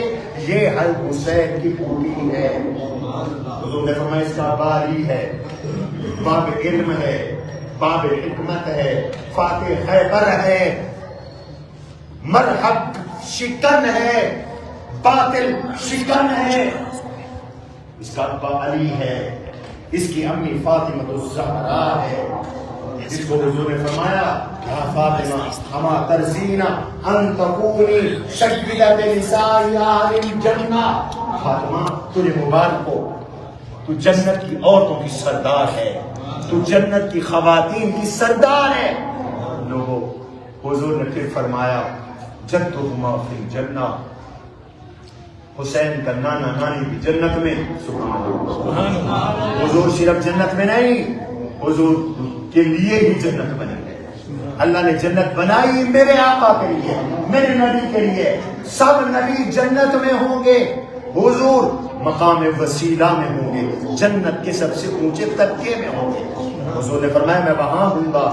یہ حل حسین کی پوری ہے۔ حضور نے فرمایا اس کا باری ہے، باب علم ہے، باب حکمت ہے، فاتح خیبر ہے، مرحب شکن ہے، باطل شکن ہے۔ اس کا ابا علی ہے، اس کی امی فاطمہ الزہرا ہے، جس کو حضور نے فرمایا یا فاطمہ اما ترضین ان تکونی سیدۃ نساء اہل الجنہ۔ فاطمہ تجھے مبارک ہو، تو جنت کی عورتوں کی سردار ہے، تو جنت کی خواتین کی سردار ہے۔ لوگوں، حضور نے پھر فرمایا جدہما فی الجنہ، حسین کا نانا نانی بھی جنت میں۔ سبحان اللہ۔ حضور صرف جنت میں نہیں، حضور کے لیے ہی جنت بنی ہے۔ اللہ نے جنت بنائی میرے آقا کے لیے، میرے نبی کے لیے۔ سب نبی جنت میں ہوں گے، حضور مقام وسیلہ میں ہوں گے، جنت کے سب سے اونچے طبقے میں ہوں گے۔ حضور نے فرمایا میں وہاں ہوں گا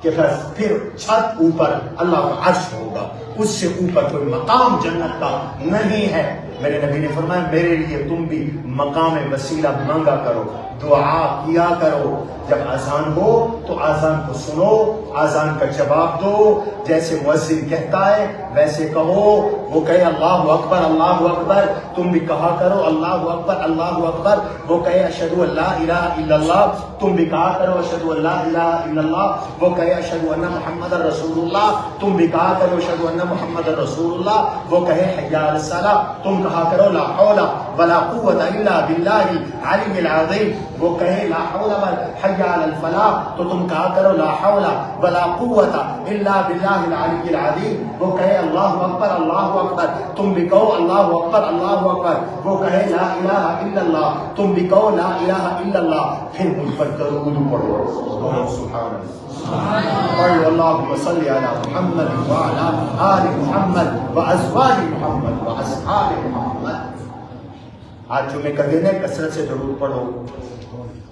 کہ پھر چھت اوپر اللہ کا عرش ہوگا، اس سے اوپر کوئی مقام جنت کا نہیں ہے۔ میرے نبی نے فرمایا میرے لیے تم بھی مقام وسیلہ مانگا کرو، دعا کیا کرو۔ جب اذان ہو تو اذان کو سنو، اذان کا جواب دو، جیسے مؤذن کہتا ہے ویسے کہو۔ وہ کہے اللہ اکبر اللہ اکبر، تم بھی کہا کرو اللہ اکبر اللہ اکبر۔ وہ کہے اشہد ان لا الہ الا اللہ، تم بھی کہا کرو اشہد ان لا الہ الا اللہ۔ وہ کہے اشہد ان محمد رسول اللہ، تم بھی کہا کرو اشہد ان محمد رسول اللہ۔ وہ کہے حی علی الصلاۃ، تم کہا کرو لا حول ولا قوت الا باللہ العلی العظیم۔ وہ کہے لا حول ولا حی علی الفلاح، تو تم کہا کرو لا حول ولا قوت الا باللہ العلی العظیم۔ وہ کہے اللہ اکبر، تم بھی کہو اللہ اکبر اللہ اکبر۔ وہ کہے لا الہ الا اللہ، تم بھی کہو لا الہ الا اللہ۔ پھر مجھ پر درود پڑھو، سبحان اللہ، پڑھو اللہم صلی علی محمد وعلی آل محمد وازواج محمد واصحاب محمد۔ آج جمعے کا دن ہے، کثرت سے درود پڑھو۔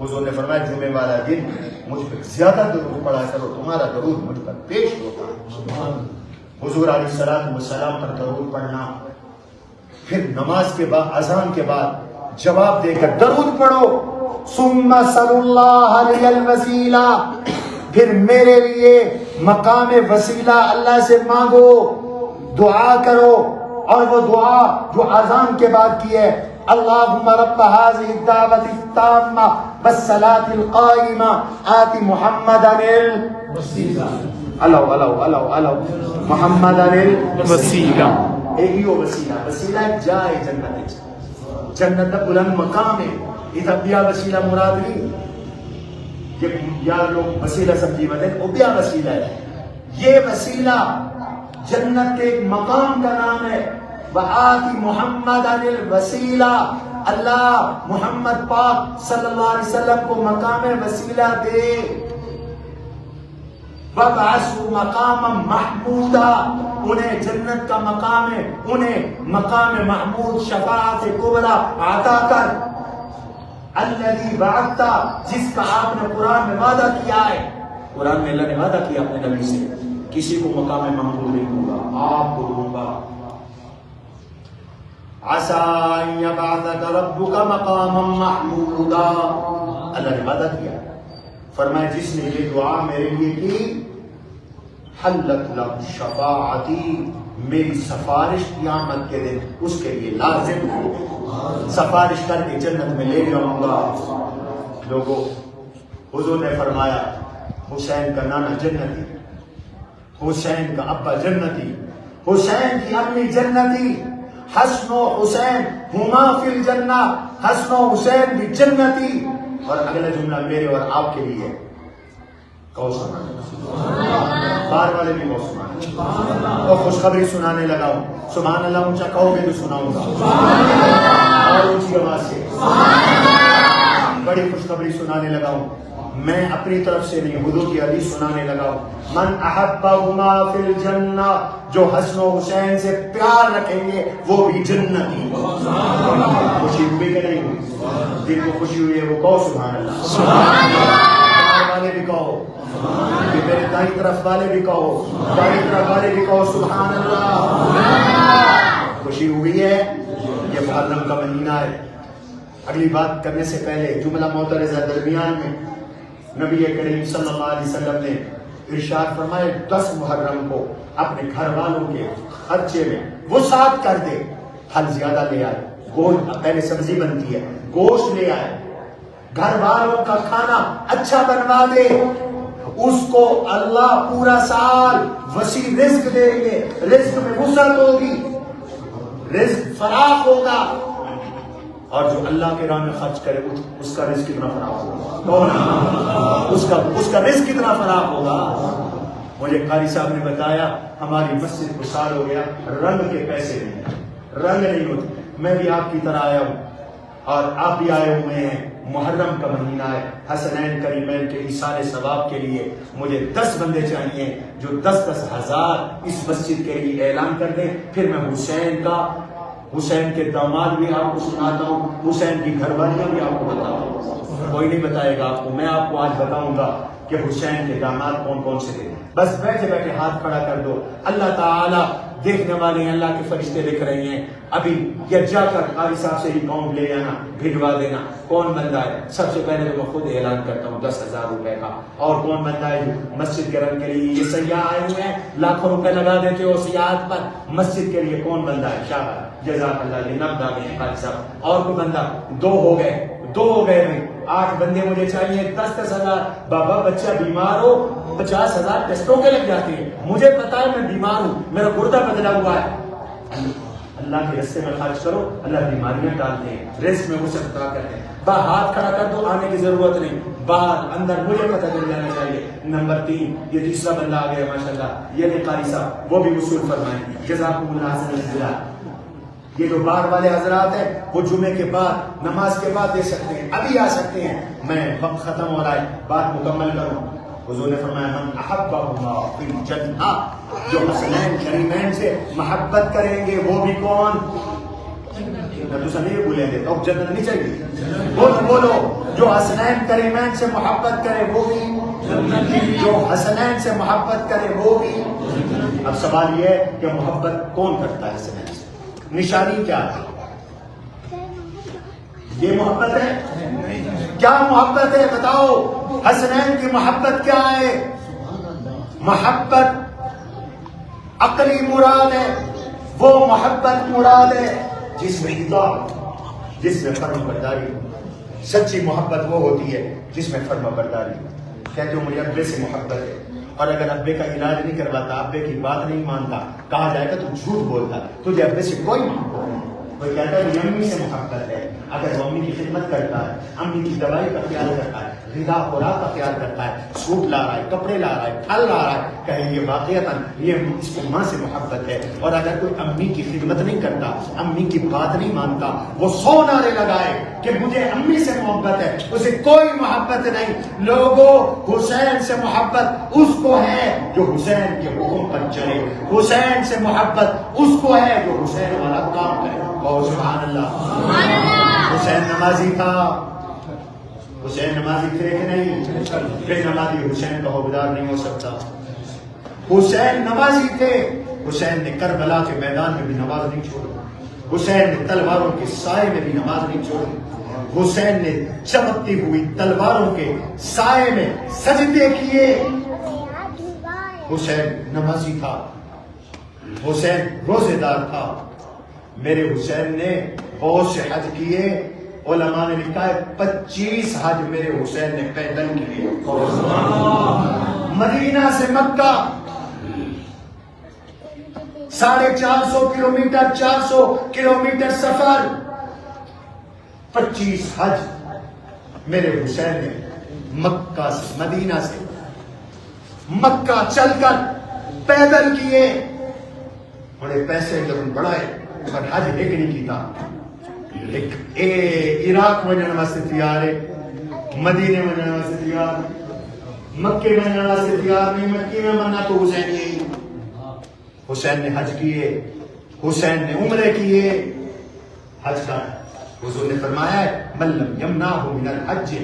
حضور نے فرمایا جمعے والا دن مجھ پر زیادہ درود پڑھا کرو، تمہارا درود مجھ پر پیش ہوگا۔ حضور علیہ الصلوۃ والسلام پر درود پڑھنا، پھر نماز کے بعد اذان کے بعد جواب دے کر درود پڑھو۔ ثم صلی اللہ علیہ الوسیلہ، پھر میرے لیے مقام وسیلہ اللہ سے مانگو، دعا کرو۔ اور وہ دعا جو اذان کے بعد کی ہے، اللہم رب هذه الدعوة التامة والصلاة القائمة آت محمدا الوسیلہ، الو محمدا الوسیلہ، ایہی وسیلہ، وسیلہ جائے جنت، جنت دا بلند مقام ہے۔ یہ بیا وسیلہ مراد نہیں، یا لوگ وسیلہ سمجھی مدد، وہ بیا وسیلہ ہے۔ یہ وسیلہ جنت کے ایک مقام کا نام ہے۔ وآت محمدا الوسیلہ، اللہ محمد پاک صلی اللہ علیہ وسلم کو مقام وسیلہ دے۔ وَبَعَثُوا مَقَامًا مَحْمُودًا، انہیں جنت کا مقام ہے، انہیں مقام محمود شفاعت کبریٰ عطا کر۔ الذی بعثت، جس کا آپ نے قرآن میں وعدہ کیا ہے، قرآن میں اللہ نے وعدہ کیا اپنے نبی سے کسی کو مقام محمود نہیں دوں گا، آپ کو دوں گا۔ عسى ان يبعثك ربك مقاما محمودا. اللہ نے وعدہ کیا، فرمایا جس نے یہ دعا میرے لیے کی، حلت له شفاعتی، میری سفارش قیامت کے دن اس کے لیے لازم ہے، سفارش کر کے جنت میں لے جاؤں گا. لوگوں، حضور نے فرمایا حسین کا نانا جنتی، حسین کا ابا جنتی، حسین کی امی جنتی، حسن و حسین ہما فی الجنہ، حسن و حسین بھی جنتی. اور اگلا جملہ میرے اور آپ کے لیے کہو سبحان اللہ، بار والے بھی کہو سبحان اللہ. اور خوشخبری سنانے لگا ہوں، سبحان اللہ اونچا کہو گے تو سناؤں گا اور اونچی آواز سے. بڑی خوشخبری سنانے لگا ہوں، میں اپنی طرف سے نہیں، حضور کی حدیث سنانے لگا ہوں. من احبہما فی الجنہ، جو حسن و حسین سے پیار رکھیں گے وہ بھی جنتی. خوشی ہوئی کہ نہیں ہوئی؟ جن کو خوشی ہوئی ہے وہ کہو سبحان اللہ. سبحان اللہ والے بھی کہو، میرے دائیں طرف والے بھی کہو، بائیں طرف والے بھی کہو سبحان اللہ. خوشی ہوئی ہے، یہ محرم کا مہینہ ہے. اگلی بات کرنے سے پہلے جملہ معترضہ درمیان میں نبی کریم صلی اللہ علیہ وسلم نے ارشاد فرمائے 10 محرم کو اپنے گھر والوں کے خرچے میں وسعت کر دے، پھل زیادہ لے آئے، گوشت، پہلے سبزی بنتی ہے، گوشت لے آئے، گھر والوں کا کھانا اچھا بنوا دے، اس کو اللہ پورا سال وسیع رزق دیں گے، رزق میں وسعت ہوگی، رزق فراخ ہوگا. اور جو اللہ کے راہ میں خرچ کرے اس کا رزق کتنا فراخ ہوگا، اس کا رزق کتنا فراخ ہوگا. مجھے قاری صاحب نے بتایا ہماری مسجد کو سال ہو گیا، رنگ کے پیسے نہیں، رنگ نہیں ہوتے. میں بھی آپ کی طرح آیا ہوں اور آپ بھی آئے ہوئے ہیں، محرم کا مہینہ ہے، حسنین کریمین کے ایصال ثواب کے لیے مجھے 10 بندے چاہیے جو 10-10 ہزار اس مسجد کے لیے اعلان کر دیں. پھر میں حسین کے داماد بھی آپ کو سناتا ہوں، حسین کی گھر والیاں بھی آپ کو بتاتا ہوں. کوئی نہیں بتائے گا آپ کو، میں آپ کو آج بتاؤں گا کہ حسین کے داماد کون کون سے تھے. بس بیٹھے بیٹھے ہاتھ کھڑا کر دو. اللہ تعالیٰ دیکھنے والے ہیں، اللہ کے فرشتے لکھ رہے ہیں. ابھی یہ جا کر قاری صاحب سے ہی اکاؤنٹ لے جانا، بھجوا دینا. کون بندہ ہے؟ سب سے پہلے تو میں خود اعلان کرتا ہوں 10,000 روپے کا. اور کون بندہ ہے جو مسجد کے رنگ کے لیے، یہ سیاح آئے ہوئے ہیں، لاکھوں روپے لگا دیتے ہو سیاحت پر، مسجد کے لیے کون بندہ ہے؟ شاباش، جزاک اللہ. یہ 90 آ گئے قاری صاحب. اور کوئی بندہ؟ 2 ہو گئے بھائی. 8 بندے مجھے چاہیے. 10-10 ہزار. بابا بچہ بیمار ہو 50,000 ٹیسٹوں کے لگ جاتے ہیں. مجھے پتا ہے میں بیمار ہوں، میرا گردہ بدلا ہوا ہے. اللہ کے رستے میں خرچ کرو، اللہ بیماریاں ڈالتے ہیں، رزق میں وسعت عطا کرتے ہیں. باہر ہاتھ کھڑا کر دو، آنے کی ضرورت نہیں، باہر اندر مجھے پتہ چل جانا چاہیے. نمبر 3 یہ تیسرا بندہ آ گیا ماشاءاللہ، یہ بھی قاری صاحب، وہ بھی وصول فرمائیں. جزاکم اللہ خیرا. یہ جو باہر والے حضرات ہیں وہ جمعے کے بعد، نماز کے بعد دے سکتے ہیں، ابھی آ سکتے ہیں. میں وقت ختم ہو رہا ہے، بات مکمل کروں. حضور نے فرمایا من احبہما فی الجنہ، جو حسنین کریمین سے محبت کریں گے وہ بھی کون؟ دوسرا نہیں بولیں گے تو جنت نہیں چاہیے. بولو جو حسنین کریمین سے محبت کرے وہ بھی، جو حسنین سے محبت کرے وہ بھی. اب سوال یہ ہے کہ محبت کون کرتا ہے حسنین سے؟ نشانی کیا ہے؟ یہ محبت ہے؟ کیا محبت ہے بتاؤ؟ حسنین کی محبت کیا ہے؟ محبت عقلی مراد ہے، وہ محبت مراد ہے جس میں اطاعت، جس میں فرما برداری. سچی محبت وہ ہوتی ہے جس میں فرما برداری. کہتے ہو مجھے ابے سے محبت ہے، اور اگر ابے کا علاج نہیں کرواتا، ابے کی بات نہیں مانتا، کہا جائے گا تو جھوٹ بولتا، تجھے ابے سے کوئی محبت نہیں. کوئی کہتا ہے کہ امی سے محبت ہے، اگر وہ امی کی خدمت کرتا ہے، امی کی دوائی کا خیال کرتا ہے، غذا خوراک کا خیال کرتا ہے، سوٹ لا رہا ہے، کپڑے لا رہا ہے، پھل لا رہا ہے، کہیں یہ واقعتاً یہ اس کو ماں سے محبت ہے. اور اگر کوئی امی کی خدمت نہیں کرتا، امی کی بات نہیں مانتا، وہ 100 نعرے لگائے کہ مجھے امی سے محبت ہے، اسے کوئی محبت نہیں. لوگوں، حسین سے محبت اس کو ہے جو حسین کے حکم پر چلے. حسین سے محبت اس کو ہے جو حسین والا کام کرے. اور سبحان اللہ. حسین نمازی تھا. حسین نمازی تھے کہ نہیں؟ بے نمازی حسین کا حوبدار نہیں ہو سکتا. حسین نمازی تھے. حسین نے کربلا کے میدان میں بھی نماز نہیں چھوڑی. حسین نے تلواروں کے سائے میں بھی نماز نہیں چھوڑی. حسین نے چمکتی ہوئی تلواروں کے سائے میں سجدے کیے. حسین نمازی تھا, حسین روزے دار تھا. میرے حسین نے بہت سے حج کیے. علماء نے لکھا ہے 25 حج میرے حسین نے پیدل کیے. مدینہ سے مکہ 450 کلومیٹر, 400 کلومیٹر سفر. 25 حج میرے حسین نے مکہ سے, مدینہ سے مکہ چل کر پیدل کیے. بڑے پیسے جب بڑھائے پر حج ایک نہیں کیتا. عراق میں جانے واسطے تیار ہے, مدینے میں جانے واسطے تیار, مکے میں جانے واسطے تیار نہیں. مکے میں مرنا تو حسین یہی. حسین نے حج کیے, حسین نے عمرے کیے. حج کا حضور نے فرمایا ہے من لم یمنعہ من الحج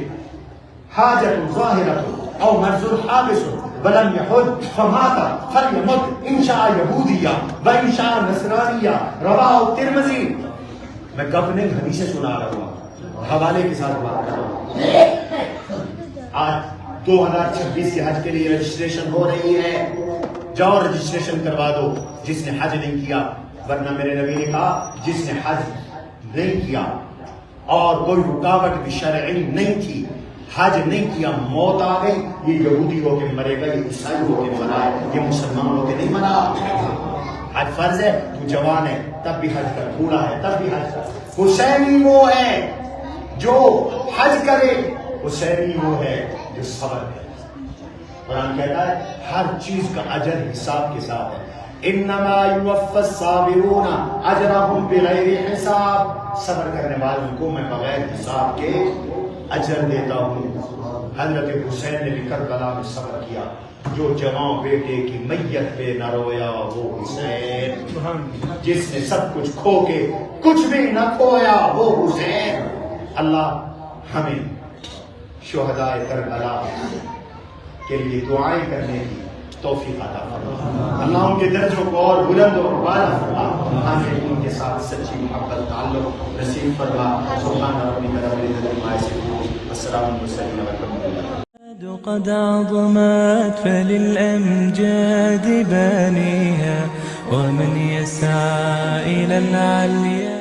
حاجۃ ظاہرۃ او مرض حابس ولم يحج فمات فليمت ان شاء یہودیہ وان شاء نصرانیہ. رواہ ترمذی. میں کب نے حدیثیں سنا رہا ہوں, حوالے کے ساتھ بات کر رہا ہوں. آج 2026 کے حج کے لیے رجسٹریشن ہو رہی ہے. جاؤ رجسٹریشن کروا دو جس نے حج نہیں کیا. ورنہ میرے نبی نے کہا جس نے حج نہیں کیا اور کوئی رکاوٹ بھی شرعی نہیں تھی, حج نہیں کیا, موت آ گئی, یہ یہودی ہو کے مرے گا, یہ عیسائی ہو کے مرا, یہ مسلمان ہو کے نہیں مرا. حج فرض ہے, تو جوان ہے تب بھی حج کر, بوڑھا ہے تب بھی حج کر. حسینی وہ ہے جو حج کرے, حسینی وہ ہے جو صبر کرے. قرآن کہتا ہے ہر چیز کا اجر حساب کے ساتھ ہے. انما یوفی الصابرون اجرهم بغیر حساب. صبر کرنے والوں کو میں بغیر حساب کے اجر دیتا ہوں. حضرت حسین نے بھی کربلا میں صبر کیا. جو جوان بیٹے کی میت پہ نہ رویا وہ حسین. جس نے سب کچھ کھو کے کچھ بھی نہ کھویا وہ حسین. اللہ ہمیں شہدائے کربلا کے لیے دعائیں کرنے کی توفیق عطا فرما. اللہ ان کے درجوں کو اور بلند و بالا فرما. ہمیں ان کے ساتھ سچی محبت تعلق نصیب فرما. سبحان ربک رب العزت عما یصفون والسلام علی المرسلین والحمد للہ. قد عظمت فللأمجاد بانيها ومن يسعى إلى العليا